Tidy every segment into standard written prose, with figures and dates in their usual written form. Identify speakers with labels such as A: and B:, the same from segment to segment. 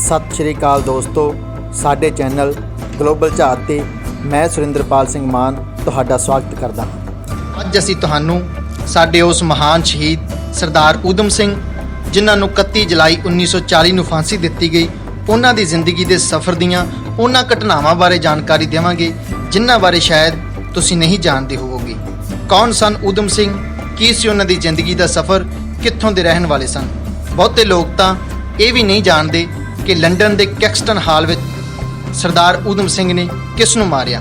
A: ਸਤਿ ਸ਼੍ਰੀ ਅਕਾਲ ਦੋਸਤੋ, ਸਾਡੇ ਚੈਨਲ ਗਲੋਬਲ ਝਾਤ ਤੇ ਮੈਂ ਸੁਰਿੰਦਰਪਾਲ ਸਿੰਘ ਮਾਨ ਤੁਹਾਡਾ ਸਵਾਗਤ ਕਰਦਾ ਹਾਂ।
B: ਅੱਜ ਅਸੀਂ ਤੁਹਾਨੂੰ ਸਾਡੇ ਉਸ ਮਹਾਨ ਸ਼ਹੀਦ ਸਰਦਾਰ ਊਧਮ ਸਿੰਘ, ਜਿਨ੍ਹਾਂ ਨੂੰ 31 ਜੁਲਾਈ 1940 ਨੂੰ ਫਾਂਸੀ ਦਿੱਤੀ ਗਈ, ਉਹਨਾਂ ਦੀ ਜ਼ਿੰਦਗੀ ਦੇ ਸਫ਼ਰ ਦੀਆਂ ਉਹਨਾਂ ਘਟਨਾਵਾਂ ਬਾਰੇ ਜਾਣਕਾਰੀ ਦੇਵਾਂਗੇ ਜਿਨ੍ਹਾਂ ਬਾਰੇ ਸ਼ਾਇਦ ਤੁਸੀਂ ਨਹੀਂ ਜਾਣਦੇ ਹੋਵੋਗੇ। ਕੌਣ ਸਨ ਊਧਮ ਸਿੰਘ, ਕੀ ਸੀ ਉਹਨਾਂ ਦੀ ਜ਼ਿੰਦਗੀ ਦਾ ਸਫ਼ਰ, ਕਿੱਥੋਂ ਦੇ ਰਹਿਣ ਵਾਲੇ ਸਨ। ਬਹੁਤੇ ਲੋਕ ਤਾਂ ਇਹ ਵੀ ਨਹੀਂ ਜਾਣਦੇ ਕਿ ਲੰਡਨ ਦੇ ਕੈਕਸਟਨ ਹਾਲ ਵਿੱਚ ਸਰਦਾਰ ਊਧਮ ਸਿੰਘ ਨੇ ਕਿਸ ਨੂੰ ਮਾਰਿਆ।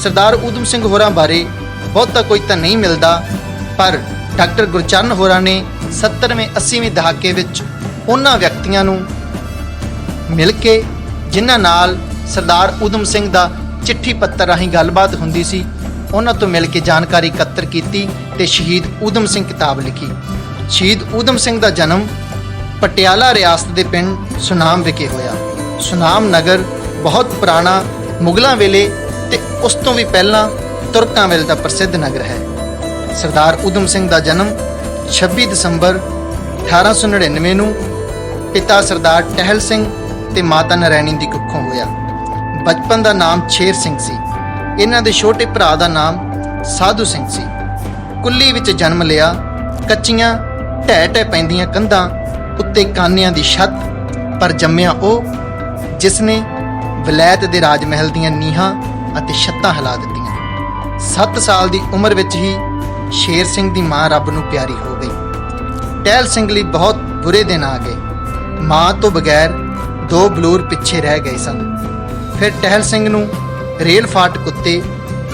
B: ਸਰਦਾਰ ਊਧਮ ਸਿੰਘ ਹੋਰਾਂ ਬਾਰੇ ਬਹੁਤਾ ਕੋਈ ਤਾਂ ਨਹੀਂ ਮਿਲਦਾ, ਪਰ ਡਾਕਟਰ ਗੁਰਚਰਨ ਹੋਰਾਂ ਨੇ 70ਵੇਂ 80ਵੇਂ ਦਹਾਕੇ ਵਿੱਚ ਉਹਨਾਂ ਵਿਅਕਤੀਆਂ ਨੂੰ ਮਿਲ ਕੇ, ਜਿਨ੍ਹਾਂ ਨਾਲ ਸਰਦਾਰ ਊਧਮ ਸਿੰਘ ਦਾ ਚਿੱਠੀ ਪੱਤਰ ਰਾਹੀਂ ਗੱਲਬਾਤ ਹੁੰਦੀ ਸੀ, ਉਹਨਾਂ ਤੋਂ ਮਿਲ ਕੇ ਜਾਣਕਾਰੀ ਇਕੱਤਰ ਕੀਤੀ ਤੇ ਸ਼ਹੀਦ ਊਧਮ ਸਿੰਘ ਕਿਤਾਬ ਲਿਖੀ। ਸ਼ਹੀਦ ਊਧਮ ਸਿੰਘ ਦਾ ਜਨਮ ਪਟਿਆਲਾ ਰਿਆਸਤ ਦੇ ਪਿੰਡ ਸੁਨਾਮ ਵਿਖੇ ਹੋਇਆ। ਸੁਨਾਮ ਨਗਰ ਬਹੁਤ ਪੁਰਾਣਾ, ਮੁਗਲਾਂ ਵੇਲੇ ਤੇ ਉਸ ਤੋਂ ਵੀ ਪਹਿਲਾਂ ਤੁਰਕਾਂ ਵੇਲੇ ਦਾ ਪ੍ਰਸਿੱਧ ਨਗਰ ਹੈ। ਸਰਦਾਰ ਊਧਮ ਸਿੰਘ ਦਾ ਜਨਮ 26 ਦਸੰਬਰ 1899 ਨੂੰ ਪਿਤਾ ਸਰਦਾਰ ਟਹਿਲ ਸਿੰਘ ਤੇ ਮਾਤਾ ਨਰੈਣੀ ਦੀ ਕੁੱਖੋਂ ਹੋਇਆ। ਬਚਪਨ ਦਾ ਨਾਮ ਸ਼ੇਰ ਸਿੰਘ ਸੀ। ਇਹਨਾਂ ਦੇ ਛੋਟੇ ਭਰਾ ਦਾ ਨਾਮ ਸਾਧੂ ਸਿੰਘ ਸੀ। ਕੁੱਲੀ ਵਿੱਚ ਜਨਮ ਲਿਆ। ਕੱਚੀਆਂ ਢਹਿ ਢਹਿ ਪੈਂਦੀਆਂ ਕੰਧਾਂ ਉੱਤੇ ਕਾਨਿਆਂ ਦੀ ਛੱਤ, ਪਰ ਜੰਮਿਆ ਉਹ ਜਿਸ ਨੇ ਵਲੈਤ ਦੇ ਰਾਜ ਮਹਿਲ ਦੀਆਂ ਨੀਹਾਂ ਅਤੇ ਛੱਤਾਂ ਹਿਲਾ ਦਿੱਤੀਆਂ। 7 ਸਾਲ ਦੀ ਉਮਰ ਵਿੱਚ ਹੀ ਸ਼ੇਰ ਸਿੰਘ ਦੀ ਮਾਂ ਰੱਬ ਨੂੰ ਪਿਆਰੀ ਹੋ ਗਈ। ਟਹਿਲ ਸਿੰਘ ਲਈ ਬਹੁਤ ਬੁਰੇ ਦਿਨ ਆ ਗਏ। ਮਾਂ ਤੋਂ ਬਗੈਰ 2 ਬਲੂਰ ਪਿੱਛੇ ਰਹਿ ਗਏ ਸਨ। ਫਿਰ ਟਹਿਲ ਸਿੰਘ ਨੂੰ ਰੇਲ ਫਾਟਕ ਉੱਤੇ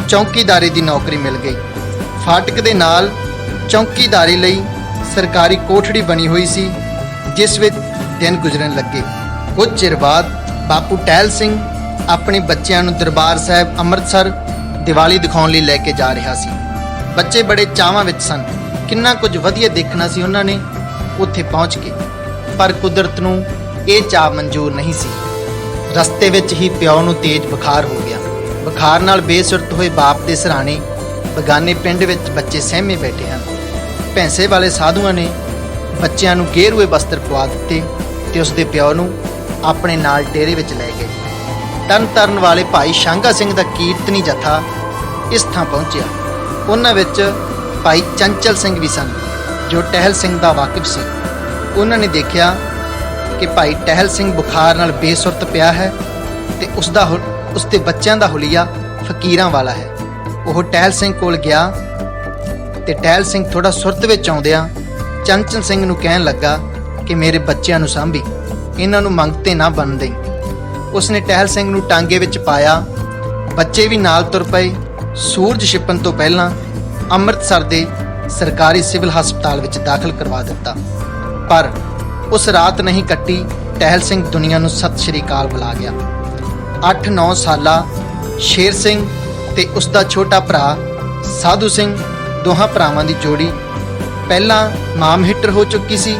B: ਚੌਕੀਦਾਰੀ ਦੀ ਨੌਕਰੀ ਮਿਲ ਗਈ। ਫਾਟਕ ਦੇ ਨਾਲ ਚੌਕੀਦਾਰੀ ਲਈ ਸਰਕਾਰੀ ਕੋਠੜੀ ਬਣੀ ਹੋਈ ਸੀ, ਜਿਸ ਵਿੱਚ ਦਿਨ ਗੁਜ਼ਰਨ ਲੱਗੇ। ਕੁਝ ਚਿਰ ਬਾਅਦ ਬਾਪੂ ਟਹਿਲ ਸਿੰਘ ਆਪਣੇ ਬੱਚਿਆਂ ਨੂੰ ਦਰਬਾਰ ਸਾਹਿਬ ਅੰਮ੍ਰਿਤਸਰ ਦੀਵਾਲੀ ਦਿਖਾਉਣ ਲਈ ਲੈ ਕੇ ਜਾ ਰਿਹਾ ਸੀ। ਬੱਚੇ ਬੜੇ ਚਾਵਾਂ ਵਿੱਚ ਸਨ। ਕਿੰਨਾ ਕੁਝ ਵਧੀਆ ਦੇਖਣਾ ਸੀ ਉਹਨਾਂ ਨੇ ਉੱਥੇ ਪਹੁੰਚ ਕੇ, ਪਰ ਕੁਦਰਤ ਨੂੰ ਇਹ ਚਾਅ ਮਨਜ਼ੂਰ ਨਹੀਂ ਸੀ। ਰਸਤੇ ਵਿੱਚ ਹੀ ਪਿਓ ਨੂੰ ਤੇਜ਼ ਬੁਖਾਰ ਹੋ ਗਿਆ। ਬੁਖਾਰ ਨਾਲ ਬੇਸੁਰਤ ਹੋਏ ਬਾਪ ਦੇ ਸਿਰਹਾਣੇ ਬਗਾਨੇ ਪਿੰਡ ਵਿੱਚ ਬੱਚੇ ਸਹਿਮੇ ਬੈਠੇ ਹਨ। ਭੈਂਸੇ ਵਾਲੇ ਸਾਧੂਆਂ ਨੇ ਬੱਚਿਆਂ ਨੂੰ ਗੇਰੂਏ ਬਸਤਰ ਪਵਾ ਦਿੱਤੇ ਤੇ ਉਸਦੇ ਪਿਓ ਨੂੰ ਆਪਣੇ ਨਾਲ ਡੇਰੇ ਵਿੱਚ ਲੈ ਗਏ। ਤਰਨ ਵਾਲੇ ਭਾਈ ਸ਼ਾਂਘਾ ਸਿੰਘ ਦਾ ਕੀਰਤਨੀ ਜਥਾ ਇਸ ਥਾਂ ਪਹੁੰਚਿਆ। ਉਹਨਾਂ ਵਿੱਚ ਭਾਈ ਚੰਚਲ ਸਿੰਘ ਵੀ ਸਨ, ਜੋ ਟਹਿਲ ਸਿੰਘ ਦਾ ਵਾਕਿਫ ਸੀ। ਉਹਨਾਂ ਨੇ ਦੇਖਿਆ ਕਿ ਭਾਈ ਟਹਿਲ ਸਿੰਘ ਬੁਖਾਰ ਨਾਲ ਬੇਸੁਰਤ ਪਿਆ ਹੈ ਤੇ ਉਸਦੇ ਬੱਚਿਆਂ ਦਾ ਹੁਲੀਆ ਫਕੀਰਾਂ ਵਾਲਾ ਹੈ। ਉਹ ਟਹਿਲ ਸਿੰਘ ਕੋਲ ਗਿਆ ਤੇ ਟਹਿਲ ਸਿੰਘ ਥੋੜਾ ਸੁਰਤ ਵਿੱਚ ਆਉਂਦਿਆਂ ਚੰਚਲ ਸਿੰਘ ਨੂੰ ਕਹਿਣ ਲੱਗਾ ਕਿ ਮੇਰੇ ਬੱਚਿਆਂ ਨੂੰ ਸਾਂਭੀ, ਇਹਨਾਂ ਨੂੰ ਮੰਗਤੇ ਨਾ ਬਣ ਦੇਈਂ। ਉਸਨੇ ਟਹਿਲ ਸਿੰਘ ਨੂੰ ਟਾਂਗੇ ਵਿੱਚ ਪਾਇਆ। ਬੱਚੇ ਵੀ ਨਾਲ ਤੁਰ ਪਏ। ਸੂਰਜ ਛਿਪਣ ਤੋਂ ਪਹਿਲਾਂ ਅੰਮ੍ਰਿਤਸਰ ਦੇ ਸਰਕਾਰੀ ਸਿਵਲ ਹਸਪਤਾਲ ਵਿੱਚ ਦਾਖਲ ਕਰਵਾ ਦਿੱਤਾ। ਪਰ ਉਸ ਰਾਤ ਨਹੀਂ ਕੱਟੀ, ਟਹਿਲ ਸਿੰਘ ਦੁਨੀਆ ਨੂੰ ਸਤਿ ਸ਼੍ਰੀ ਅਕਾਲ ਬੁਲਾ ਗਿਆ। 8-9 ਸਾਲਾ ਸ਼ੇਰ ਸਿੰਘ ਤੇ ਉਸਦਾ ਛੋਟਾ ਭਰਾ ਸਾਧੂ ਸਿੰਘ, ਦੋਹਾਂ ਭਰਾਵਾਂ ਦੀ ਜੋੜੀ ਪਹਿਲਾਂ ਮਾਮ ਹਿੱਟਰ ਹੋ ਚੁੱਕੀ ਸੀ,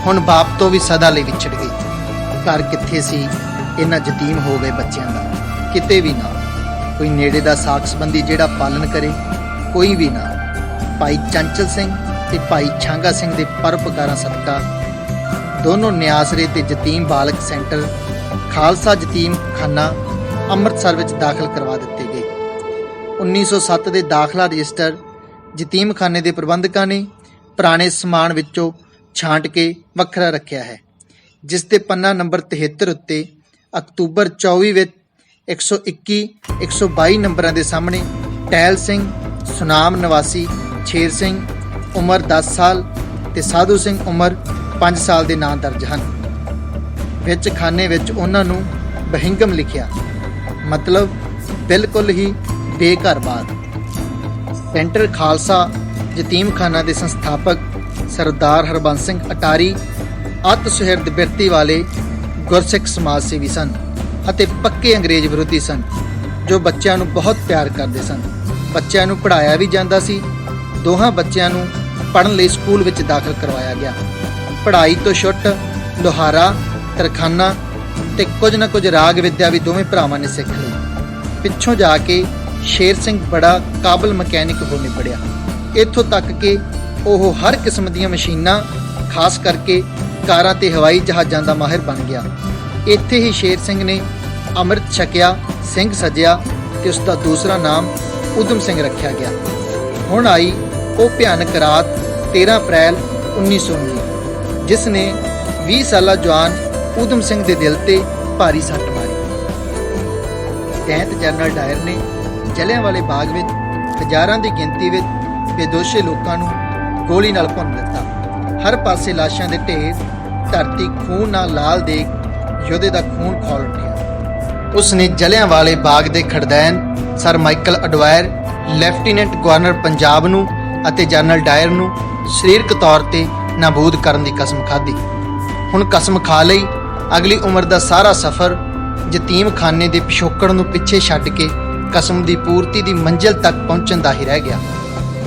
B: ਹੁਣ ਬਾਪ ਤੋਂ ਵੀ ਸਦਾ ਲਈ ਵਿਛੜ ਗਈ। ਘਰ ਕਿੱਥੇ ਸੀ ਇਹਨਾਂ ਯਤੀਮ ਹੋ ਗਏ ਬੱਚਿਆਂ ਦਾ? ਕਿਤੇ ਵੀ ਨਾ। ਕੋਈ ਨੇੜੇ ਦਾ ਸਾਕ ਸੰਬੰਧੀ ਜਿਹੜਾ ਪਾਲਣ ਕਰੇ, ਕੋਈ ਵੀ ਨਾ। ਭਾਈ ਚੰਚਲ ਸਿੰਘ ਤੇ ਭਾਈ ਸ਼ਾਂਘਾ ਸਿੰਘ ਦੇ ਪਰਉਪਕਾਰਾਂ ਸਦਕਾ ਦੋਨੋਂ ਨਿਆਸਰੇ ਤੇ ਯਤੀਮ ਬਾਲਕ ਸੈਂਟਰ ਖਾਲਸਾ ਯਤੀਮ ਖਾਨਾ ਅੰਮ੍ਰਿਤਸਰ ਵਿੱਚ ਦਾਖਲ ਕਰਵਾ ਦਿੱਤੇ ਗਏ। 1907 ਦੇ ਦਾਖਲਾ ਰਜਿਸਟਰ ਯਤੀਮਖਾਨੇ ਦੇ ਪ੍ਰਬੰਧਕਾਂ ਨੇ ਪੁਰਾਣੇ ਸਮਾਨ ਵਿੱਚੋਂ ਛਾਂਟ ਕੇ ਵੱਖਰਾ ਰੱਖਿਆ ਹੈ, ਜਿਸ ਦੇ ਪੰਨਾ ਨੰਬਰ 73 ਉੱਤੇ ਅਕਤੂਬਰ 24 ਵਿੱਚ 121-122 ਨੰਬਰਾਂ ਦੇ ਸਾਹਮਣੇ ਟਹਿਲ ਸਿੰਘ, ਸੁਨਾਮ ਨਿਵਾਸੀ ਸ਼ੇਰ ਸਿੰਘ, ਉਮਰ 10 ਸਾਲ ਤੇ ਸਾਧੂ ਸਿੰਘ ਉਮਰ 5 ਸਾਲ ਦੇ ਨਾਂ ਦਰਜ ਹਨ। ਵਿੱਚ ਖਾਨੇ ਵਿੱਚ ਉਹਨਾਂ ਨੂੰ ਬਹਿੰਗਮ ਲਿਖਿਆ, ਮਤਲਬ ਬਿਲਕੁਲ ਹੀ ਬੇਘਰ-ਬਾਦ। ਸੈਂਟਰ ਖਾਲਸਾ ਯਤੀਮਖਾਨਾ ਦੇ ਸੰਸਥਾਪਕ ਸਰਦਾਰ ਹਰਬੰਸ ਸਿੰਘ ਅਟਾਰੀ ਅਤ ਸੁਹਿਰਦ ਬਿਰਤੀ ਵਾਲੇ ਗੁਰਸਿੱਖ ਸਮਾਜ ਸੇਵੀ ਸਨ ਅਤੇ ਪੱਕੇ ਅੰਗਰੇਜ਼ ਵਿਰੋਧੀ ਸਨ, ਜੋ ਬੱਚਿਆਂ ਨੂੰ ਬਹੁਤ ਪਿਆਰ ਕਰਦੇ ਸਨ। ਬੱਚਿਆਂ ਨੂੰ ਪੜ੍ਹਾਇਆ ਵੀ ਜਾਂਦਾ ਸੀ। ਦੋਹਾਂ ਬੱਚਿਆਂ ਨੂੰ ਪੜ੍ਹਨ ਲਈ ਸਕੂਲ ਵਿੱਚ ਦਾਖਲ ਕਰਵਾਇਆ ਗਿਆ। ਪੜ੍ਹਾਈ ਤੋਂ ਛੁੱਟ ਲੋਹਾਰਾ, ਤਰਖਾਨਾ ਤੇ ਕੁਝ ਨਾ ਕੁਝ ਰਾਗ ਵਿਦਿਆ ਵੀ ਦੋਵੇਂ ਭਰਾਵਾਂ ਨੇ ਸਿੱਖ ਲਈ। ਪਿੱਛੋਂ ਜਾ ਕੇ ਸ਼ੇਰ ਸਿੰਘ ਬੜਾ ਕਾਬਲ ਮਕੈਨਿਕ ਹੋ ਨਿਬੜਿਆ। ਇੱਥੋਂ ਤੱਕ ਕਿ ਉਹ ਹਰ ਕਿਸਮ ਦੀਆਂ ਮਸ਼ੀਨਾਂ, ਖਾਸ ਕਰਕੇ ਕਾਰਾਂ ਤੇ ਹਵਾਈ ਜਹਾਜ਼ਾਂ ਦਾ ਮਾਹਿਰ ਬਣ ਗਿਆ। ਇੱਥੇ ਹੀ ਸ਼ੇਰ ਸਿੰਘ ਨੇ ਅੰਮ੍ਰਿਤ ਛਕਿਆ, ਸਿੰਘ ਸਜਿਆ ਤੇ ਉਸ ਦਾ ਦੂਸਰਾ ਨਾਮ ਊਧਮ ਸਿੰਘ ਰੱਖਿਆ ਗਿਆ। ਹੁਣ ਆਈ ਉਹ ਭਿਆਨਕ ਰਾਤ 13 ਅਪ੍ਰੈਲ 1919, ਜਿਸ ਨੇ 20 ਸਾਲਾ ਜਵਾਨ ਊਧਮ ਸਿੰਘ ਦੇ ਦਿਲ ਤੇ ਭਾਰੀ ਸੱਟ ਮਾਰੀ। ਤੈਂਤ ਜਨਰਲ ਡਾਇਰ ਨੇ ਜਲਿਆਂਵਾਲੇ ਬਾਗ ਵਿੱਚ ਹਜ਼ਾਰਾਂ ਦੀ ਗਿਣਤੀ ਵਿੱਚ ਬੇਦੋਸ਼ੇ ਲੋਕਾਂ ਨੂੰ ਗੋਲੀ ਨਾਲ ਭੁੰਨ ਦਿੱਤਾ। ਹਰ ਪਾਸੇ ਲਾਸ਼ਾਂ ਦੇ ਢੇਰ, ਧਰਤੀ ਖੂਨ ਨਾਲ ਲਾਲ ਦੇਖ ਯੋਧੇ ਦਾ ਖੂਨ ਖੌਲ ਉੱਠਿਆ। ਉਸ ਨੇ ਜਲਿਆਂਵਾਲੇ ਬਾਗ ਦੇ ਖੜਦੈਨ sir Michael O'Dwyer, lieutenant governor Punjab ਨੂੰ ਅਤੇ ਜਨਰਲ ਡਾਇਰ ਨੂੰ ਸਰੀਰਕ ਤੌਰ ਤੇ ਨਾਬੂਦ ਕਰਨ ਦੀ ਕਸਮ ਖਾਧੀ। ਹੁਣ ਕਸਮ ਖਾ ਲਈ ਅਗਲੀ ਉਮਰ ਦਾ ਸਾਰਾ ਸਫ਼ਰ ਯਤੀਮਖਾਨੇ ਦੇ ਪਿਛੋਕੜ ਨੂੰ ਪਿੱਛੇ ਛੱਡ ਕੇ ਕਸਮ ਦੀ ਪੂਰਤੀ ਦੀ ਮੰਜ਼ਿਲ ਤੱਕ ਪਹੁੰਚਣ ਦਾ ਹੀ ਰਹਿ ਗਿਆ।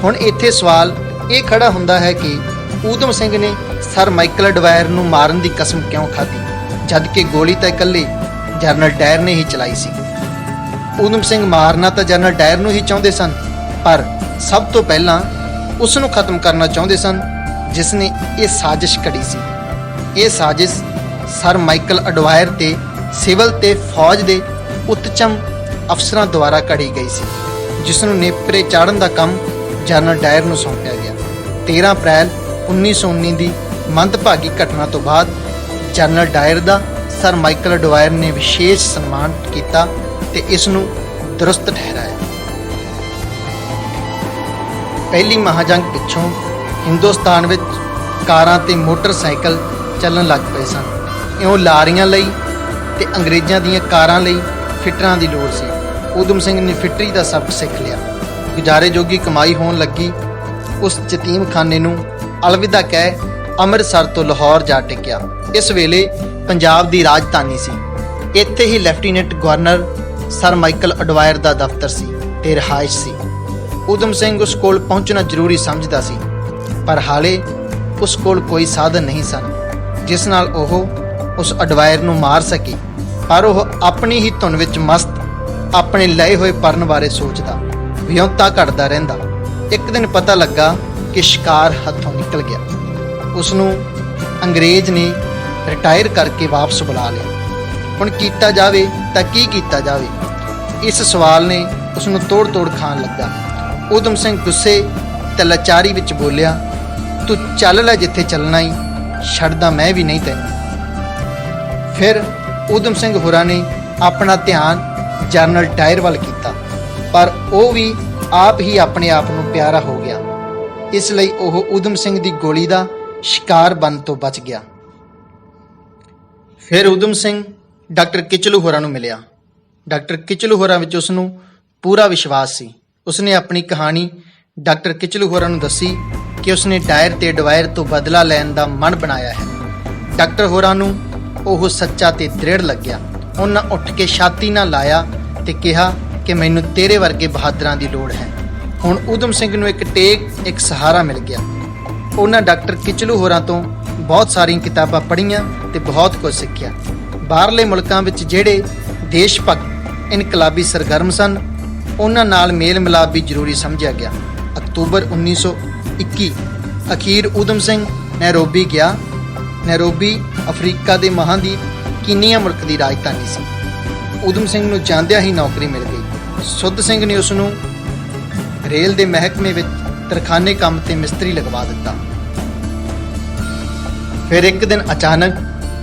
B: ਹੁਣ ਇੱਥੇ ਸਵਾਲ ਇਹ ਖੜਾ ਹੁੰਦਾ ਹੈ ਕਿ ਊਧਮ ਸਿੰਘ ਨੇ ਸਰ ਮਾਈਕਲ ਅਡਵਾਇਰ ਨੂੰ ਮਾਰਨ ਦੀ ਕਸਮ ਕਿਉਂ ਖਾਧੀ, ਜਦ ਕਿ ਗੋਲੀ ਤਾਂ ਇਕੱਲੇ ਜਨਰਲ ਡਾਇਰ ਨੇ ਹੀ ਚਲਾਈ ਸੀ। ਊਧਮ ਸਿੰਘ ਮਾਰਨਾ ਤਾਂ ਜਨਰਲ ਡਾਇਰ ਨੂੰ ਹੀ ਚਾਹੁੰਦੇ ਸਨ, ਪਰ ਸਭ ਤੋਂ ਪਹਿਲਾਂ ਉਸ ਨੂੰ ਖਤਮ ਕਰਨਾ ਚਾਹੁੰਦੇ ਸਨ ਜਿਸ ਨੇ ਇਹ ਸਾਜ਼ਿਸ਼ ਘੜੀ ਸੀ। ਇਹ ਸਾਜ਼ਿਸ਼ ਸਰ ਮਾਈਕਲ ਅਡਵਾਇਰ ਤੇ ਸਿਵਲ ਤੇ ਫੌਜ ਦੇ ਉੱਚਮ ਅਫਸਰਾਂ ਦੁਆਰਾ ਘੜੀ ਗਈ ਸੀ, ਜਿਸ ਨੂੰ ਨੇਪਰੇ ਚਾੜਨ ਦਾ ਕੰਮ ਜਨਰਲ ਡਾਇਰ ਨੂੰ ਸੌਂਪਿਆ ਗਿਆ। 13 ਅਪ੍ਰੈਲ 1919 ਦੀ ਮੰਦਭਾਗੀ ਘਟਨਾ ਤੋਂ ਬਾਅਦ ਜਨਰਲ ਡਾਇਰ ਦਾ ਸਰ ਮਾਈਕਲ ਅਡਵਾਇਰ ਨੇ ਵਿਸ਼ੇਸ਼ ਸਨਮਾਨ ਕੀਤਾ ਤੇ ਇਸ ਨੂੰ ਦਰੁਸਤ ਠਹਿਰਾਇਆ। ਪਹਿਲੀ ਮਹਾਜੰਗ ਪਿੱਛੋਂ ਹਿੰਦੁਸਤਾਨ ਵਿੱਚ ਕਾਰਾਂ ਤੇ ਮੋਟਰਸਾਈਕਲ ਚੱਲਣ ਲੱਗ ਪਏ ਸਨ। ਇਉਂ ਲਾਰੀਆਂ ਲਈ ਤੇ ਅੰਗਰੇਜ਼ਾਂ ਦੀਆਂ ਕਾਰਾਂ ਲਈ ਫਿੱਟਰਾਂ ਦੀ ਲੋੜ ਸੀ। ਊਧਮ ਸਿੰਘ ਨੇ ਫਿੱਟਰੀ ਦਾ ਸਬਕ ਸਿੱਖ ਲਿਆ। ਗੁਜ਼ਾਰੇ ਜੋਗੀ ਕਮਾਈ ਹੋਣ ਲੱਗੀ। ਉਸ ਯਤੀਮਖਾਨੇ ਨੂੰ ਅਲਵਿਦਾ ਕਹਿ ਅੰਮ੍ਰਿਤਸਰ ਤੋਂ ਲਾਹੌਰ ਜਾ ਟਿਕਿਆ। ਇਸ ਵੇਲੇ ਪੰਜਾਬ ਦੀ ਰਾਜਧਾਨੀ ਸੀ। ਇੱਥੇ ਹੀ lieutenant governor sir Michael O'Dwyer ਦਾ ਦਫ਼ਤਰ ਸੀ ਤੇ ਰਿਹਾਇਸ਼ ਸੀ। ਊਧਮ ਸਿੰਘ ਉਸ ਕੋਲ ਪਹੁੰਚਣਾ ਜ਼ਰੂਰੀ ਸਮਝਦਾ ਸੀ, ਪਰ ਹਾਲੇ ਉਸ ਕੋਲ ਕੋਈ ਸਾਧਨ ਨਹੀਂ ਸਨ ਜਿਸ ਨਾਲ ਉਹ ਉਸ ਅਡਵਾਇਰ ਨੂੰ ਮਾਰ ਸਕੇ। ਪਰ ਉਹ ਆਪਣੀ ਹੀ ਧੁਨ ਵਿੱਚ ਮਸਤ ਆਪਣੇ ਲਏ ਹੋਏ ਪਰਨ ਬਾਰੇ ਸੋਚਦਾ, ਵਿਉਂਤਾ ਘੜਦਾ ਰਹਿੰਦਾ। ਇੱਕ ਦਿਨ ਪਤਾ ਲੱਗਾ ਕਿ ਸ਼ਿਕਾਰ ਹੱਥੋਂ ਨਿਕਲ ਗਿਆ। ਉਸ ਨੂੰ ਅੰਗਰੇਜ਼ ਨੇ ਰਿਟਾਇਰ ਕਰਕੇ ਵਾਪਸ ਬੁਲਾ ਲਿਆ। ਹੁਣ ਕੀਤਾ ਜਾਵੇ ਤਾਂ ਕੀ ਕੀਤਾ ਜਾਵੇ, ਇਸ ਸਵਾਲ ਨੇ ਉਸ ਨੂੰ ਤੋੜ ਖਾਣ ਲੱਗਾ। ਊਧਮ ਸਿੰਘ ਗੁੱਸੇ ਤੇ ਲਾਚਾਰੀ ਵਿੱਚ ਬੋਲਿਆ, ਤੂੰ ਚੱਲ ਲੈ ਜਿੱਥੇ ਚੱਲਣਾ ਈ, ਛੱਡਦਾ ਮੈਂ ਵੀ ਨਹੀਂ ਤੈਨੂੰ। ਫਿਰ ਊਧਮ ਸਿੰਘ ਹੋਰਾਂ ਨੇ ਆਪਣਾ ਧਿਆਨ ਜਨਰਲ ਡਾਇਰ ਵੱਲ ਕੀਤਾ, ਪਰ ਉਹ ਵੀ ਆਪ ਹੀ ਆਪਣੇ ਆਪ ਨੂੰ ਪਿਆਰਾ ਹੋ ਗਿਆ। ਇਸ ਲਈ ਉਹ ਊਧਮ ਸਿੰਘ ਦੀ ਗੋਲੀ ਦਾ ਸ਼ਿਕਾਰ ਬਣਨ ਤੋਂ ਬਚ ਗਿਆ। ਫਿਰ ਊਧਮ ਸਿੰਘ ਡਾਕਟਰ ਕਿਚਲੂ ਹੋਰਾਂ ਨੂੰ ਮਿਲਿਆ। ਡਾਕਟਰ ਕਿਚਲੂ ਹੋਰਾਂ ਵਿੱਚ ਉਸ ਨੂੰ ਪੂਰਾ ਵਿਸ਼ਵਾਸ ਸੀ। ਉਸਨੇ ਆਪਣੀ ਕਹਾਣੀ ਡਾਕਟਰ ਕਿਚਲੂ ਹੋਰਾਂ ਨੂੰ ਦੱਸੀ ਕਿ ਉਸਨੇ ਡਾਇਰ ਤੇ ਅਡਵਾਇਰ ਤੋਂ ਬਦਲਾ ਲੈਣ ਦਾ ਮਨ ਬਣਾਇਆ ਹੈ। ਡਾਕਟਰ ਹੋਰਾਂ ਨੂੰ ਉਹ ਸੱਚਾ ਤੇ ਦ੍ਰਿੜ ਲੱਗਿਆ। ਉਹਨਾਂ ਉੱਠ ਕੇ ਛਾਤੀ ਨਾਲ ਲਾਇਆ ਤੇ ਕਿਹਾ ਕਿ ਮੈਨੂੰ ਤੇਰੇ ਵਰਗੇ ਬਹਾਦਰਾਂ ਦੀ ਲੋੜ ਹੈ। ਹੁਣ ਊਧਮ ਸਿੰਘ ਨੂੰ ਇੱਕ ਟੇਕ, ਇੱਕ ਸਹਾਰਾ ਮਿਲ ਗਿਆ। ਉਹਨਾਂ ਡਾਕਟਰ ਕਿਚਲੂ ਹੋਰਾਂ ਤੋਂ ਬਹੁਤ ਸਾਰੀਆਂ ਕਿਤਾਬਾਂ ਪੜ੍ਹੀਆਂ ਤੇ ਬਹੁਤ ਕੁਝ ਸਿੱਖਿਆ। ਬਾਹਰਲੇ ਮੁਲਕਾਂ ਵਿੱਚ ਜਿਹੜੇ ਦੇਸ਼ ਭਗਤ ਇਨਕਲਾਬੀ ਸਰਗਰਮ ਸਨ, ਉਹਨਾਂ ਨਾਲ ਮੇਲ ਮਿਲਾਪ ਵੀ ਜ਼ਰੂਰੀ ਸਮਝਿਆ ਗਿਆ। ਅਕਤੂਬਰ 1921 ਅਖੀਰ ਊਧਮ ਸਿੰਘ ਨੈਰੋਬੀ ਗਿਆ। ਨੈਰੋਬੀ ਅਫਰੀਕਾ ਦੇ ਮਹਾਂਦੀਪ ਕੀਨੀਆ ਮੁਲਕ ਦੀ ਰਾਜਧਾਨੀ ਸੀ। ਊਧਮ ਸਿੰਘ ਨੂੰ ਜਾਂਦਿਆਂ ਹੀ ਨੌਕਰੀ ਮਿਲ ਗਈ। ਸੁੱਧ ਸਿੰਘ ਨੇ ਉਸ ਨੂੰ ਰੇਲ ਦੇ ਮਹਿਕਮੇ ਵਿੱਚ ਤਰਖਾਨੇ ਕੰਮ ਤੇ ਮਿਸਤਰੀ ਲਗਵਾ ਦਿੱਤਾ। ਫਿਰ ਇੱਕ ਦਿਨ ਅਚਾਨਕ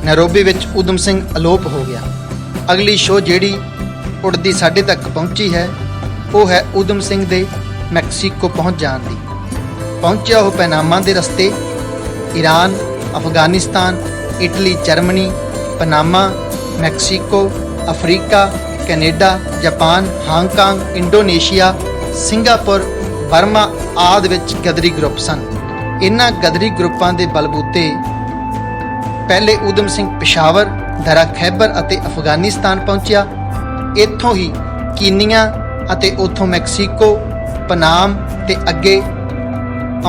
B: ਨੈਰੋਬੀ ਵਿੱਚ ਊਧਮ ਸਿੰਘ ਅਲੋਪ ਹੋ ਗਿਆ। ਅਗਲੀ ਸ਼ੋਅ ਜਿਹੜੀ ਉੜਦੀ ਸਾਡੇ ਤੱਕ ਪਹੁੰਚੀ ਹੈ, ਉਹ ਹੈ ਊਧਮ ਸਿੰਘ ਦੇ ਮੈਕਸੀਕੋ ਪਹੁੰਚ ਜਾਣ ਦੀ। ਪਹੁੰਚਿਆ ਉਹ ਪੈਨਾਮਾ ਦੇ ਰਸਤੇ। Iran, Afghanistan, Italy, Germany, Panama, Mexico, Africa, Canada, Japan, Hong Kong, Indonesia, Singapore, Burma ਆਦਿ ਵਿੱਚ ਗਦਰੀ ਗਰੁੱਪ ਸਨ। ਇਹਨਾਂ ਗਦਰੀ ਗਰੁੱਪਾਂ ਦੇ ਬਲਬੂਤੇ ਪਹਿਲੇ ਊਧਮ ਸਿੰਘ ਪਿਸ਼ਾਵਰ, ਦਰਾ ਖੈਬਰ ਅਤੇ ਅਫਗਾਨਿਸਤਾਨ ਪਹੁੰਚਿਆ। ਇੱਥੋਂ ਹੀ ਕੀਨੀਆ ਅਤੇ ਉੱਥੋਂ ਮੈਕਸੀਕੋ, ਪਨਾਮ ਤੇ ਅੱਗੇ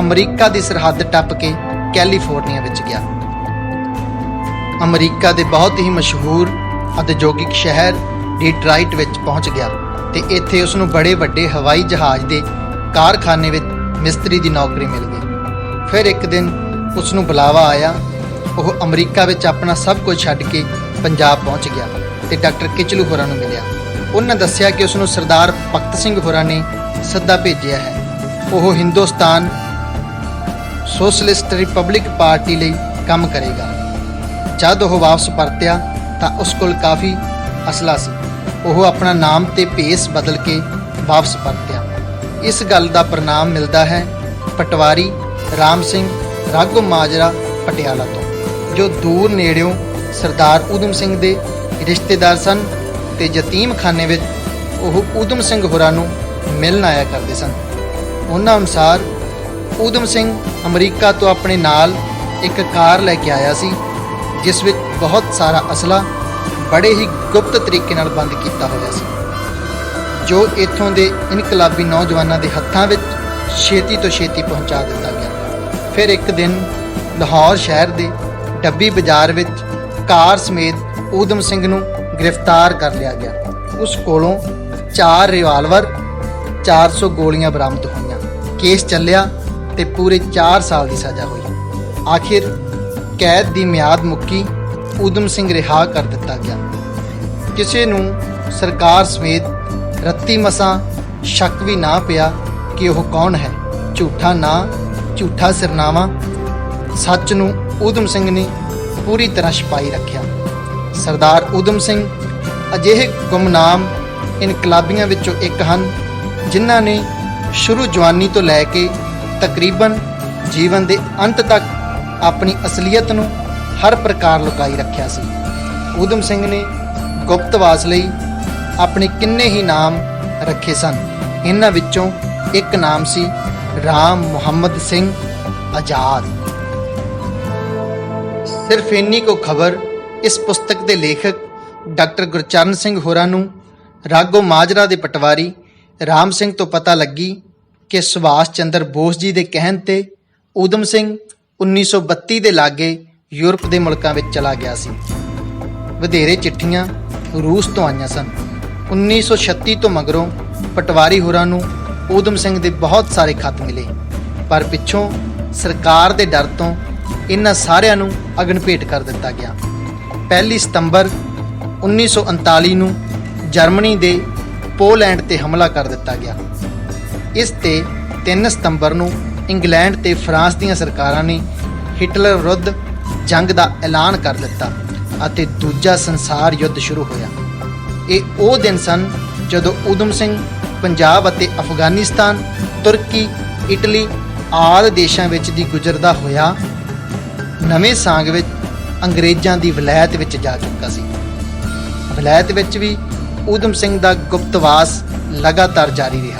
B: ਅਮਰੀਕਾ ਦੀ ਸਰਹੱਦ ਟੱਪ ਕੇ ਕੈਲੀਫੋਰਨੀਆ ਵਿੱਚ ਗਿਆ। ਅਮਰੀਕਾ ਦੇ ਬਹੁਤ ਹੀ ਮਸ਼ਹੂਰ ਉਦਯੋਗਿਕ ਸ਼ਹਿਰ ਡੀਟਰਾਈਟ ਵਿੱਚ ਪਹੁੰਚ ਗਿਆ ਤੇ ਇੱਥੇ ਉਸ ਨੂੰ ਬੜੇ ਵੱਡੇ ਹਵਾਈ ਜਹਾਜ਼ ਦੇ ਕਾਰਖਾਨੇ ਵਿੱਚ ਮਿਸਤਰੀ ਦੀ ਨੌਕਰੀ ਮਿਲ ਗਈ। ਫਿਰ ਇੱਕ ਦਿਨ ਉਸ ਨੂੰ ਬੁਲਾਵਾ ਆਇਆ। ਉਹ ਅਮਰੀਕਾ ਵਿੱਚ ਆਪਣਾ ਸਭ ਕੁਝ ਛੱਡ ਕੇ ਪੰਜਾਬ ਪਹੁੰਚ ਗਿਆ ਤੇ ਡਾਕਟਰ ਕਿਚਲੂ ਹੋਰਾਂ ਨੂੰ ਮਿਲਿਆ। ਉਹਨਾਂ ਦੱਸਿਆ ਕਿ ਉਸ ਨੂੰ ਸਰਦਾਰ ਭਗਤ ਸਿੰਘ ਹੋਰਾਂ ਨੇ ਸੱਦਾ ਭੇਜਿਆ ਹੈ। ਉਹ ਹਿੰਦੁਸਤਾਨ ਸੋਸ਼ਲਿਸਟ ਰਿਪਬਲਿਕ ਪਾਰਟੀ ਲਈ ਕੰਮ ਕਰੇਗਾ। ਜਦ ਉਹ ਵਾਪਸ ਪਰਤਿਆ ਤਾਂ ਉਸ ਕੋਲ ਕਾਫੀ ਅਸਲਾ ਸੀ। ਉਹ ਆਪਣਾ ਨਾਮ ਤੇ ਭੇਸ ਬਦਲ ਕੇ ਵਾਪਸ ਪਰਤਿਆ। ਇਸ ਗੱਲ ਦਾ ਪ੍ਰਣਾਮ ਮਿਲਦਾ ਹੈ ਪਟਵਾਰੀ ਰਾਮ ਸਿੰਘ ਰਾਘੋ ਮਾਜਰਾ ਪਟਿਆਲਾ ਤੋਂ, ਜੋ ਦੂਰ ਨੇੜਿਓਂ ਸਰਦਾਰ ਊਧਮ ਸਿੰਘ ਦੇ ਰਿਸ਼ਤੇਦਾਰ ਸਨ ਤੇ ਯਤੀਮਖਾਨੇ ਵਿੱਚ ਉਹ ਊਧਮ ਸਿੰਘ ਹੋਰਾਂ ਨੂੰ ਮਿਲਣ ਆਇਆ ਕਰਦੇ ਸਨ। ਉਹਨਾਂ ਅਨੁਸਾਰ ਊਧਮ ਸਿੰਘ ਅਮਰੀਕਾ ਤੋਂ ਆਪਣੇ ਨਾਲ ਇੱਕ ਕਾਰ ਲੈ ਕੇ ਆਇਆ ਸੀ, ਜਿਸ ਵਿੱਚ ਬਹੁਤ ਸਾਰਾ ਅਸਲਾ ਬੜੇ ਹੀ ਗੁਪਤ ਤਰੀਕੇ ਨਾਲ ਬੰਦ ਕੀਤਾ ਹੋਇਆ ਸੀ, ਜੋ ਇੱਥੋਂ ਦੇ ਇਨਕਲਾਬੀ ਨੌਜਵਾਨਾਂ ਦੇ ਹੱਥਾਂ ਵਿੱਚ ਛੇਤੀ ਤੋਂ ਛੇਤੀ ਪਹੁੰਚਾ ਦਿੱਤਾ ਗਿਆ। ਫਿਰ ਇੱਕ ਦਿਨ ਲਾਹੌਰ ਸ਼ਹਿਰ ਦੇ ਡੱਬੀ ਬਾਜ਼ਾਰ ਵਿੱਚ ਕਾਰ ਸਮੇਤ ਊਧਮ ਸਿੰਘ ਨੂੰ ਗ੍ਰਿਫਤਾਰ ਕਰ ਲਿਆ ਗਿਆ। ਉਸ ਕੋਲੋਂ 4 ਰਿਵਾਲਵਰ 400 ਗੋਲੀਆਂ ਬਰਾਮਦ ਹੋਈਆਂ। ਕੇਸ ਚੱਲਿਆ ਤੇ ਪੂਰੇ 4 ਸਾਲ ਦੀ ਸਜ਼ਾ ਹੋਈ। ਆਖਿਰ ਕੈਦ ਦੀ ਮਿਆਦ ਮੁੱਕੀ, ਊਧਮ ਸਿੰਘ ਰਿਹਾ ਕਰ ਦਿੱਤਾ ਗਿਆ। ਕਿਸੇ ਨੂੰ ਸਰਕਾਰ ਸਮੇਤ ਰੱਤੀ ਮਸਾਂ ਸ਼ੱਕ ਵੀ ਨਾ ਪਿਆ ਕਿ ਉਹ ਕੌਣ ਹੈ। ਝੂਠਾ ਨਾਂ, ਝੂਠਾ ਸਿਰਨਾਵਾ, ਸੱਚ ਨੂੰ ਊਧਮ ਸਿੰਘ ਨੇ ਪੂਰੀ ਤਰ੍ਹਾਂ ਛੁਪਾਈ ਰੱਖਿਆ। ਸਰਦਾਰ ਊਧਮ ਸਿੰਘ ਅਜਿਹੇ ਗੁੰਮਨਾਮ ਇਨਕਲਾਬੀਆਂ ਵਿੱਚੋਂ ਇੱਕ ਹਨ ਜਿਨ੍ਹਾਂ ਨੇ ਸ਼ੁਰੂ ਜਵਾਨੀ ਤੋਂ ਲੈ ਕੇ ਤਕਰੀਬਨ ਜੀਵਨ ਦੇ ਅੰਤ ਤੱਕ ਆਪਣੀ ਅਸਲੀਅਤ ਨੂੰ ਹਰ ਪ੍ਰਕਾਰ ਲੁਕਾਈ ਰੱਖਿਆ ਸੀ। ਊਧਮ ਸਿੰਘ ਨੇ ਗੁਪਤਵਾਸ ਲਈ ਆਪਣੇ ਕਿੰਨੇ ਹੀ ਨਾਮ ਰੱਖੇ ਸਨ। ਇਹਨਾਂ ਵਿੱਚੋਂ ਇੱਕ ਨਾਮ ਸੀ ਰਾਮ ਮੁਹੰਮਦ ਸਿੰਘ ਆਜ਼ਾਦ। ਸਿਰਫ ਇੰਨੀ ਕੋ ਖਬਰ ਇਸ ਪੁਸਤਕ ਦੇ ਲੇਖਕ ਡਾਕਟਰ ਗੁਰਚਰਨ ਸਿੰਘ ਹੋਰਾਂ ਨੂੰ ਰਾਘੋ ਮਾਜਰਾ ਦੇ ਪਟਵਾਰੀ ਰਾਮ ਸਿੰਘ ਤੋਂ ਪਤਾ ਲੱਗੀ ਕਿ ਸੁਭਾਸ਼ ਚੰਦਰ ਬੋਸ ਜੀ ਦੇ ਕਹਿਣ ਤੇ ਊਧਮ ਸਿੰਘ 1932 ਦੇ ਲਾਗੇ ਯੂਰਪ ਦੇ ਮੁਲਕਾਂ ਵਿੱਚ ਚਲਾ ਗਿਆ ਸੀ। ਵਧੇਰੇ ਚਿੱਠੀਆਂ ਰੂਸ ਤੋਂ ਆਈਆਂ ਸਨ। 1936 ਤੋਂ ਮਗਰੋਂ ਪਟਵਾਰੀ ਹੋਰਾਂ ਨੂੰ ਊਧਮ ਸਿੰਘ ਦੇ ਬਹੁਤ ਸਾਰੇ ਖੱਤ ਮਿਲੇ, ਪਰ ਪਿੱਛੋਂ ਸਰਕਾਰ ਦੇ ਡਰ ਤੋਂ ਇਹਨਾਂ ਸਾਰਿਆਂ ਨੂੰ ਅਗਨ-ਭੇਟ ਕਰ ਦਿੱਤਾ ਗਿਆ। 1 ਸਤੰਬਰ 1939 ਨੂੰ ਜਰਮਨੀ ਦੇ ਪੋਲੈਂਡ ਤੇ ਹਮਲਾ ਕਰ ਦਿੱਤਾ ਗਿਆ। ਇਸ ਤੇ 3 ਸਤੰਬਰ ਨੂੰ ਇੰਗਲੈਂਡ ਤੇ ਫਰਾਂਸ ਦੀਆਂ ਸਰਕਾਰਾਂ ਨੇ ਹਿਟਲਰ ਵਿਰੁੱਧ ਜੰਗ ਦਾ ਐਲਾਨ ਕਰ ਦਿੱਤਾ ਅਤੇ ਦੂਜਾ ਸੰਸਾਰ ਯੁੱਧ ਸ਼ੁਰੂ ਹੋਇਆ। ਇਹ ਉਹ ਦਿਨ ਸਨ ਜਦੋਂ ਊਧਮ ਸਿੰਘ ਪੰਜਾਬ ਅਤੇ ਅਫਗਾਨਿਸਤਾਨ, ਤੁਰਕੀ, ਇਟਲੀ ਆਦਿ ਦੇਸ਼ਾਂ ਵਿੱਚ ਦੀ ਗੁਜ਼ਰਦਾ ਹੋਇਆ ਨਵੇਂ ਸਾਂਗ ਵਿੱਚ ਅੰਗਰੇਜ਼ਾਂ ਦੀ ਵਲਾਇਤ ਵਿੱਚ ਜਾ ਚੁੱਕਾ ਸੀ। ਵਲਾਇਤ ਵਿੱਚ ਵੀ ਊਧਮ ਸਿੰਘ ਦਾ ਗੁਪਤਵਾਸ ਲਗਾਤਾਰ ਜਾਰੀ ਰਿਹਾ।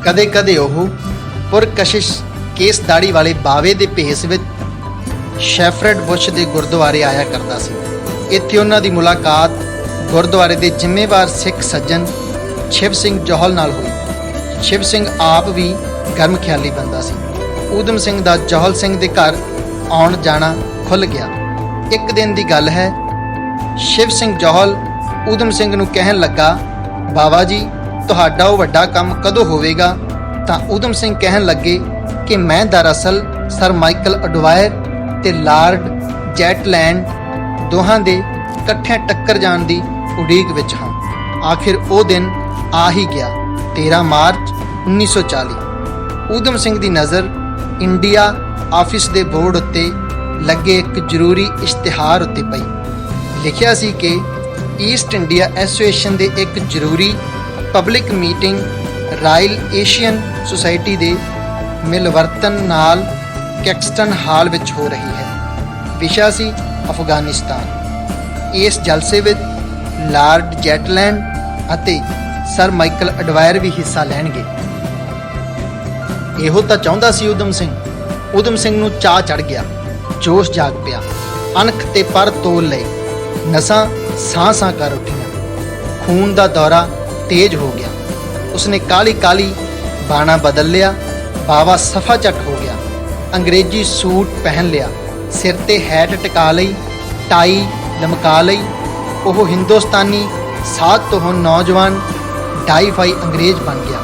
B: ਕਦੇ-ਕਦੇ ਉਹ ਪੁਰਕਸ਼ਿਸ਼ ਕੇਸ ਦਾੜੀ ਵਾਲੇ ਬਾਵੇ ਦੇ ਭੇਸ ਵਿੱਚ ਸ਼ੈਫਰਡ ਬੁਸ਼ ਦੇ ਗੁਰਦੁਆਰੇ ਆਇਆ ਕਰਦਾ ਸੀ। ਇੱਥੇ ਉਹਨਾਂ ਦੀ ਮੁਲਾਕਾਤ ਗੁਰਦੁਆਰੇ ਦੇ ਜ਼ਿੰਮੇਵਾਰ ਸਿੱਖ ਸੱਜਣ ਸ਼ਿਵ ਸਿੰਘ ਜੌਹਲ ਨਾਲ ਹੋਈ। ਸ਼ਿਵ ਸਿੰਘ ਆਪ ਵੀ ਗਰਮ ਖਿਆਲੀ ਬੰਦਾ ਸੀ। ਊਧਮ ਸਿੰਘ ਦਾ ਜੌਹਲ ਸਿੰਘ ਦੇ ਘਰ ਆਉਣ ਜਾਣਾ ਖੁੱਲ੍ਹ ਗਿਆ। ਇੱਕ ਦਿਨ ਦੀ ਗੱਲ ਹੈ, ਸ਼ਿਵ ਸਿੰਘ ਜੌਹਲ ਊਧਮ ਸਿੰਘ ਨੂੰ ਕਹਿਣ ਲੱਗਾ, ਬਾਬਾ ਜੀ ਤੁਹਾਡਾ ਉਹ ਵੱਡਾ ਕੰਮ ਕਦੋਂ ਹੋਵੇਗਾ? ਤਾਂ ਊਧਮ ਸਿੰਘ ਕਹਿਣ ਲੱਗੇ ਕਿ ਮੈਂ ਦਰਅਸਲ ਸਰ ਮਾਈਕਲ ਅਡਵਾਇਰ ਤੇ ਲਾਰਡ ਜੈਟਲੈਂਡ ਦੋਹਾਂ ਦੇ ਇਕੱਠਿਆਂ ਟੱਕਰ ਜਾਣ ਦੀ ਉਡੀਕ ਵਿੱਚ ਹਾਂ। ਆਖਿਰ ਉਹ ਦਿਨ ਆ ਹੀ ਗਿਆ, 13 ਮਾਰਚ 1940। ਊਧਮ ਸਿੰਘ ਦੀ ਨਜ਼ਰ ਇੰਡੀਆ ਆਫਿਸ ਦੇ ਬੋਰਡ ਉੱਤੇ ਲੱਗੇ ਇੱਕ ਜ਼ਰੂਰੀ ਇਸ਼ਤਿਹਾਰ ਉੱਤੇ ਪਈ। ਲਿਖਿਆ ਸੀ ਕਿ ਈਸਟ ਇੰਡੀਆ ਐਸੋਸੀਏਸ਼ਨ ਦੇ ਇੱਕ ਜ਼ਰੂਰੀ public meeting royal Asian society ਦੇ ਮਿਲਵਰਤਨ ਨਾਲ ਕੈਕਸਟਨ ਹਾਲ ਵਿੱਚ ਹੋ ਰਹੀ ਹੈ। ਵਿਸ਼ਾ ਸੀ ਅਫਗਾਨਿਸਤਾਨ। ਇਸ ਜਲਸੇ ਵਿੱਚ ਲਾਰਡ ਜੈਟਲੈਂਡ ਅਤੇ ਸਰ ਮਾਈਕਲ ਅਡਵਾਇਰ ਵੀ ਹਿੱਸਾ ਲੈਣਗੇ। ਇਹੋ ਤਾਂ ਚਾਹੁੰਦਾ ਸੀ ਊਧਮ ਸਿੰਘ। ਊਧਮ ਸਿੰਘ ਨੂੰ ਚਾਅ ਚੜ੍ਹ ਗਿਆ, ਜੋਸ਼ ਜਾਗ ਪਿਆ। ਅਣਖ ਤੇ ਪਰ ਤੋਲ ਲਏ, ਨਸਾਂ ਸਾਂ-ਸਾਂ ਕਰ ਉੱਠੀਆਂ, ਖੂਨ ਦਾ ਦੌਰਾ ਤੇਜ਼ ਹੋ ਗਿਆ। ਉਸਨੇ ਕਾਲੀ ਬਾਣਾ ਬਦਲ ਲਿਆ, ਬਾਵਾ ਸਫਾ ਝੱਟ ਹੋ ਗਿਆ। ਅੰਗਰੇਜ਼ੀ ਸੂਟ ਪਹਿਨ ਲਿਆ, ਸਿਰ ਤੇ ਹੈਟ ਟਿਕਾ ਲਈ, ਟਾਈ ਲਮਕਾ ਲਈ। ਉਹ ਹਿੰਦੁਸਤਾਨੀ ਸਾਧ ਤੋਂ ਹੁਣ ਨੌਜਵਾਨ ਡਾਈ-ਫਾਈ ਅੰਗਰੇਜ਼ ਬਣ ਗਿਆ।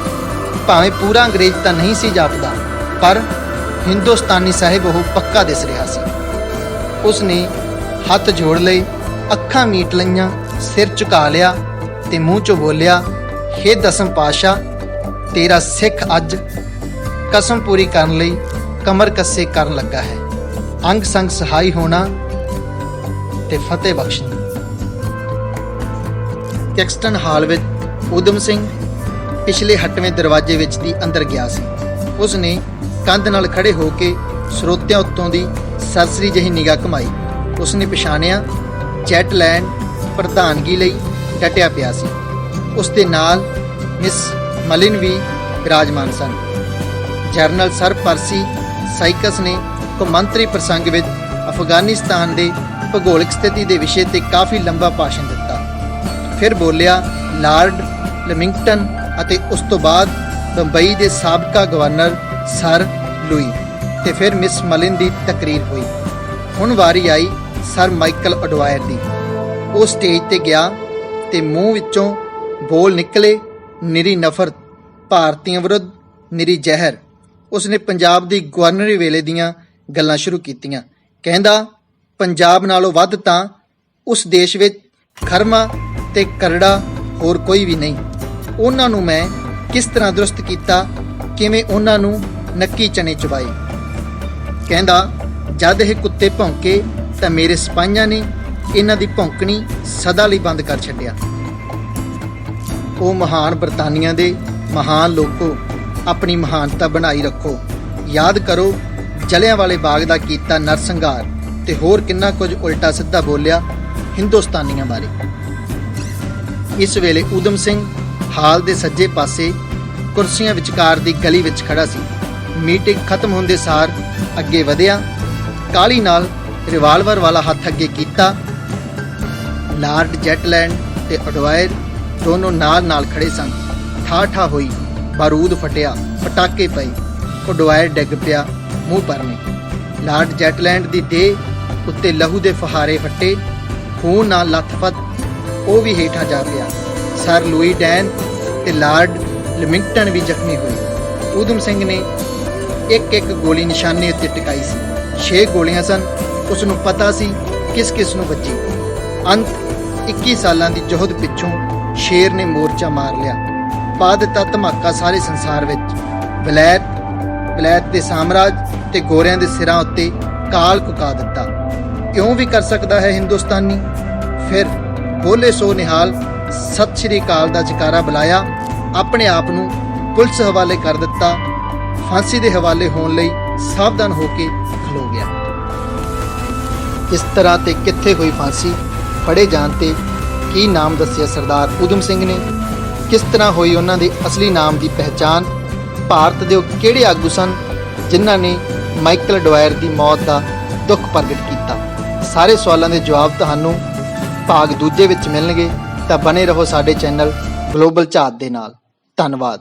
B: ਭਾਵੇਂ ਪੂਰਾ ਅੰਗਰੇਜ਼ ਤਾਂ ਨਹੀਂ ਸੀ ਜਾਪਦਾ, ਪਰ ਹਿੰਦੁਸਤਾਨੀ ਸਾਹਿਬ ਉਹ ਪੱਕਾ ਦਿਸ ਰਿਹਾ ਸੀ। ਉਸਨੇ ਹੱਥ ਜੋੜ ਲਏ, ਅੱਖਾਂ ਮੀਟ ਲਈਆਂ, ਸਿਰ ਝੁਕਾ ਲਿਆ ਤੇ ਮੂੰਹ ਚੋਂ ਬੋਲਿਆ, ਹੇ ਦਸਮ ਪਾਤਸ਼ਾਹ, ਤੇਰਾ ਸਿੱਖ ਅੱਜ ਕਸਮ ਪੂਰੀ ਕਰਨ ਲਈ ਕਮਰ ਕੱਸੇ ਕਰਨ ਲੱਗਾ ਹੈ। ਅੰਗ ਸੰਗ ਸਹਾਈ ਹੋਣਾ ਤੇ ਫਤਿਹ ਬਖਸ਼ਣੀ। ਕੈਕਸਟਨ ਹਾਲ ਵਿੱਚ ਊਧਮ ਸਿੰਘ ਪਿਛਲੇ ਹਟਵੇਂ ਦਰਵਾਜ਼ੇ ਵਿੱਚ ਦੀ ਅੰਦਰ ਗਿਆ ਸੀ। ਉਸ ਨੇ ਕੰਧ ਨਾਲ ਖੜੇ ਹੋ ਕੇ ਸਰੋਤਿਆਂ ਉੱਤੋਂ ਦੀ ਸਰਸਰੀ ਜਿਹੀ ਨਿਗਾਹ ਘੁਮਾਈ। ਉਸ ਨੇ ਪਛਾਣਿਆ ਜੈਟਲੈਂਡ ਪ੍ਰਧਾਨਗੀ ਲਈ ਡਟਿਆ ਪਿਆ ਸੀ। ਉਸ ਦੇ ਨਾਲ ਮਿਸ ਮਲਿਨ ਵੀ ਵਿਰਾਜਮਾਨ ਸਨ। ਜਨਰਲ ਸਰ ਪਰਸੀ ਸਾਈਕਸ ਨੇ ਕੌਮਾਂਤਰੀ ਪ੍ਰਸੰਗ ਵਿੱਚ ਅਫਗਾਨਿਸਤਾਨ ਦੇ ਭੂਗੋਲਿਕ ਸਥਿਤੀ ਦੇ ਵਿਸ਼ੇ ਤੇ ਕਾਫੀ ਲੰਬਾ ਭਾਸ਼ਣ ਦਿੱਤਾ। ਫਿਰ ਬੋਲਿਆ ਲਾਰਡ ਲਿਮਿੰਗਟਨ ਅਤੇ ਉਸ ਤੋਂ ਬਾਅਦ ਬੰਬਈ ਦੇ ਸਾਬਕਾ ਗਵਰਨਰ ਸਰ ਲੂਈ ਤੇ ਫਿਰ ਮਿਸ ਮਲਿਨ ਦੀ ਤਕਰੀਰ ਹੋਈ। ਹੁਣ ਵਾਰੀ ਆਈ ਸਰ ਮਾਈਕਲ ਅਡਵਾਇਰ ਦੀ। ਉਹ ਸਟੇਜ ਤੇ ਗਿਆ ਤੇ ਮੂੰਹ ਵਿੱਚੋਂ ਬੋਲ ਨਿਕਲੇ, ਨਿਰੀ ਨਫ਼ਰਤ, ਭਾਰਤੀਆਂ ਵਿਰੁੱਧ ਨਿਰੀ ਜ਼ਹਿਰ। ਉਸਨੇ ਪੰਜਾਬ ਦੀ ਗਵਰਨਰੀ ਵੇਲੇ ਦੀਆਂ ਗੱਲਾਂ ਸ਼ੁਰੂ ਕੀਤੀਆਂ। ਕਹਿੰਦਾ, ਪੰਜਾਬ ਨਾਲੋਂ ਵੱਧ ਤਾਂ ਉਸ ਦੇਸ਼ ਵਿੱਚ ਖਰਮਾ ਤੇ ਕਰੜਾ ਹੋਰ ਕੋਈ ਵੀ ਨਹੀਂ। ਉਹਨਾਂ ਨੂੰ ਮੈਂ ਕਿਸ ਤਰ੍ਹਾਂ ਦਰੁਸਤ ਕੀਤਾ, ਕਿਵੇਂ ਉਹਨਾਂ ਨੂੰ ਨੱਕੀ ਚਨੇ ਚਬਾਏ। ਕਹਿੰਦਾ, ਜਦ ਇਹ ਕੁੱਤੇ ਭੌਂਕੇ ਤਾਂ ਮੇਰੇ ਸਿਪਾਹੀਆਂ ਨੇ ਇਹਨਾਂ ਦੀ ਭੌਂਕਣੀ ਸਦਾ ਲਈ ਬੰਦ ਕਰ ਛੱਡਿਆ। ਉਹ ਮਹਾਨ ਬਰਤਾਨੀਆ ਦੇ ਮਹਾਨ ਲੋਕੋ, ਆਪਣੀ ਮਹਾਨਤਾ ਬਣਾਈ ਰੱਖੋ। ਯਾਦ ਕਰੋ ਜਲਿਆਂਵਾਲੇ ਬਾਗ ਦਾ ਕੀਤਾ ਨਰਸੰਹਾਰ ਤੇ ਹੋਰ ਕਿੰਨਾ ਕੁਝ ਉਲਟਾ ਸਿੱਧਾ ਬੋਲਿਆ ਹਿੰਦੁਸਤਾਨੀਆਂ ਬਾਰੇ। ਇਸ ਵੇਲੇ ਊਧਮ ਸਿੰਘ ਹਾਲ ਦੇ ਸੱਜੇ ਪਾਸੇ ਕੁਰਸੀਆਂ ਵਿਚਕਾਰ ਦੀ ਗਲੀ ਵਿੱਚ ਖੜਾ ਸੀ। ਮੀਟਿੰਗ ਖਤਮ ਹੁੰਦੇ ਸਾਰ ਅੱਗੇ ਵਧਿਆ, ਕਾਹਲੀ ਨਾਲ ਰਿਵਾਲਵਰ ਵਾਲਾ ਹੱਥ ਅੱਗੇ ਕੀਤਾ। ਲਾਰਡ ਜੈਟਲੈਂਡ ਤੇ ਅਡਵਾਇਰ ਦੋਨੋਂ ਨਾਲ ਖੜੇ ਸਨ। ਠਾ ਹੋਈ, ਬਾਰੂਦ ਫਟਿਆ, ਪਟਾਕੇ ਪਏ। ਅਡਵਾਇਰ ਡਿੱਗ ਪਿਆ ਮੂੰਹ ਪਰਨੇ। ਲਾਰਡ ਜੈਟਲੈਂਡ ਦੀ ਦੇਹ ਉੱਤੇ ਲਹੂ ਦੇ ਫੁਹਾਰੇ ਫੱਟੇ, ਖੂਨ ਨਾਲ ਲੱਥਪੱਥ ਉਹ ਵੀ ਹੇਠਾਂ ਜਾ ਪਿਆ। ਸਰ ਲੂਈ ਡੈਨ ਤੇ ਲਾਰਡ ਲਿਮਿੰਗਟਨ ਵੀ ਜ਼ਖਮੀ ਹੋਏ। ਊਧਮ ਸਿੰਘ ਨੇ ਇੱਕ ਗੋਲੀ ਨਿਸ਼ਾਨੇ ਉੱਤੇ ਟਿਕਾਈ ਸੀ। 6 ਗੋਲੀਆਂ ਸਨ। ਉਸ ਨੂੰ ਪਤਾ ਸੀ ਕਿਸ ਨੂੰ ਵੱਜੀ। ਅੰਤ 21 ਸਾਲਾਂ ਦੀ ਜੋਹਦ ਪਿੱਛੋਂ ਸ਼ੇਰ ਨੇ ਮੋਰਚਾ ਮਾਰ ਲਿਆ। ਪਾ ਦਿੱਤਾ ਧਮਾਕਾ ਸਾਰੇ ਸੰਸਾਰ ਵਿੱਚ। ਵਲੈਤ ਦੇ ਸਾਮਰਾਜ ਤੇ ਗੋਰਿਆਂ ਦੇ ਸਿਰਾਂ ਉੱਤੇ ਕਾਲ ਕੁਕਾ ਦਿੱਤਾ। ਕਿਉਂ ਵੀ ਕਰ ਸਕਦਾ ਹੈ ਹਿੰਦੁਸਤਾਨੀ। ਫਿਰ ਬੋਲੇ ਸੋ ਨਿਹਾਲ ਸਤਿ ਸ਼੍ਰੀ ਅਕਾਲ ਦਾ ਜਕਾਰਾ ਬੁਲਾਇਆ। ਆਪਣੇ ਆਪ ਨੂੰ ਪੁਲਿਸ ਹਵਾਲੇ ਕਰ ਦਿੱਤਾ। ਫਾਂਸੀ ਦੇ ਹਵਾਲੇ ਹੋਣ ਲਈ ਸਾਵਧਾਨ ਹੋ ਕੇ ਖਲੋ ਗਿਆ। ਇਸ ਤਰ੍ਹਾਂ ਤੇ ਕਿੱਥੇ ਹੋਈ ਫਾਂਸੀ, ਫੜੇ ਜਾਣ ਤੇ ਕੀ ਨਾਮ ਦੱਸਿਆ ਸਰਦਾਰ ਊਧਮ ਸਿੰਘ ਨੇ, ਕਿਸ ਤਰ੍ਹਾਂ ਹੋਈ ਉਹਨਾਂ ਦੇ ਅਸਲੀ ਨਾਮ ਦੀ ਪਹਿਚਾਣ, ਭਾਰਤ ਦੇ ਉਹ ਕਿਹੜੇ ਆਗੂ ਸਨ ਜਿਨ੍ਹਾਂ ਨੇ ਮਾਈਕਲ ਅਡਵਾਇਰ ਦੀ ਮੌਤ ਦਾ ਦੁੱਖ ਪ੍ਰਗਟ ਕੀਤਾ। ਸਾਰੇ ਸਵਾਲਾਂ ਦੇ ਜਵਾਬ ਤੁਹਾਨੂੰ ਭਾਗ ਦੂਜੇ ਵਿੱਚ ਮਿਲਣਗੇ। ਤਾਂ ਬਣੇ ਰਹੋ ਸਾਡੇ ਚੈਨਲ ਗਲੋਬਲ ਝਾਤ ਦੇ ਨਾਲ। ਧੰਨਵਾਦ।